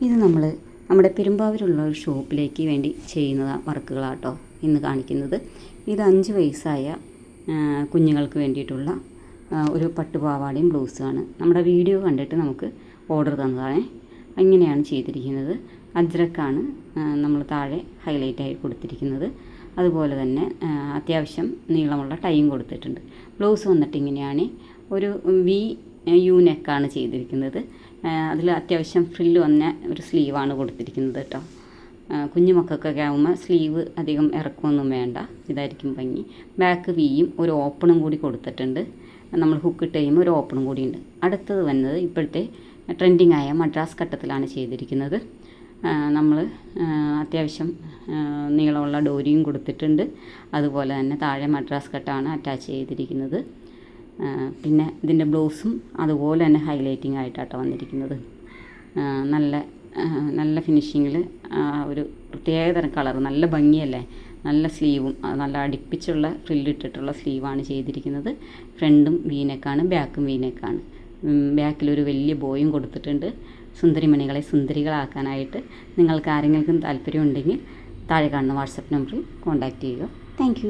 ഇത് നമ്മുടെ പെരുമ്പാവൂരുള്ള ഒരു ഷോപ്പിലേക്ക് വേണ്ടി ചെയ്യുന്ന വർക്കുകളാട്ടോ ഇന്ന് കാണിക്കുന്നത്. ഇത് 5 വയസ്സായ കുഞ്ഞുങ്ങൾക്ക് വേണ്ടിയിട്ടുള്ള ഒരു പട്ടുപാവാടയും ബ്ലൗസുമാണ്. നമ്മുടെ വീഡിയോ കണ്ടിട്ട് നമുക്ക് ഓർഡർ തന്നതാണ്. ഇങ്ങനെയാണ് ചെയ്തിരിക്കുന്നത്. അജ്രക്കാണ് നമ്മൾ താഴെ ഹൈലൈറ്റായി കൊടുത്തിരിക്കുന്നത്. അതുപോലെ തന്നെ അത്യാവശ്യം നീളമുള്ള ടൈയും കൊടുത്തിട്ടുണ്ട്. ബ്ലൗസ് വന്നിട്ട് ഇങ്ങനെയാണ്. ഒരു യു നെക്കാണ് ചെയ്തിരിക്കുന്നത്. അതിൽ അത്യാവശ്യം ഫ്രില്ല് വന്ന ഒരു സ്ലീവാണ് കൊടുത്തിരിക്കുന്നത് കേട്ടോ. കുഞ്ഞു മക്കൾക്കൊക്കെ ആകുമ്പോൾ സ്ലീവ് അധികം ഇറക്കമൊന്നും വേണ്ട, ഇതായിരിക്കും ഭംഗി. ബാക്ക് വിയും ഒരു ഓപ്പണും കൂടി കൊടുത്തിട്ടുണ്ട്. നമ്മൾ ഹുക്ക് ഇട്ട് കഴിയുമ്പോൾ ഒരു ഓപ്പണും കൂടി ഉണ്ട്. അടുത്തത് വന്നത് ഇപ്പോഴത്തെ ട്രെൻഡിങ് ആയ മദ്രാസ് കട്ടത്തിലാണ് ചെയ്തിരിക്കുന്നത്. നമ്മൾ അത്യാവശ്യം നീളമുള്ള ഡോരിയും കൊടുത്തിട്ടുണ്ട്. അതുപോലെ തന്നെ താഴെ മദ്രാസ് കട്ടാണ് അറ്റാച്ച് ചെയ്തിരിക്കുന്നത്. പിന്നെ ഇതിൻ്റെ ബ്ലൗസും അതുപോലെ തന്നെ ഹൈലൈറ്റിംഗ് ആയിട്ടാണ് വന്നിരിക്കുന്നത്. നല്ല ഫിനിഷിങ്ങിൽ ഒരു പ്രത്യേകതരം കളർ, നല്ല ഭംഗിയല്ലേ. നല്ല സ്ലീവും നല്ല അടുപ്പിച്ചുള്ള ഫ്രില്ലിട്ടിട്ടുള്ള സ്ലീവാണ് ചെയ്തിരിക്കുന്നത്. ഫ്രണ്ടും വീനെക്കാണ്, ബാക്കും വീനെക്കാണ്. ബാക്കിലൊരു വലിയ ബോയും കൊടുത്തിട്ടുണ്ട്. സുന്ദരിമണികളെ സുന്ദരികളാക്കാനായിട്ട് നിങ്ങൾക്ക് ആരെങ്കിലും താല്പര്യമുണ്ടെങ്കിൽ താഴെ കാണുന്ന വാട്സപ്പ് നമ്പറിൽ കോൺടാക്റ്റ് ചെയ്യുക. താങ്ക്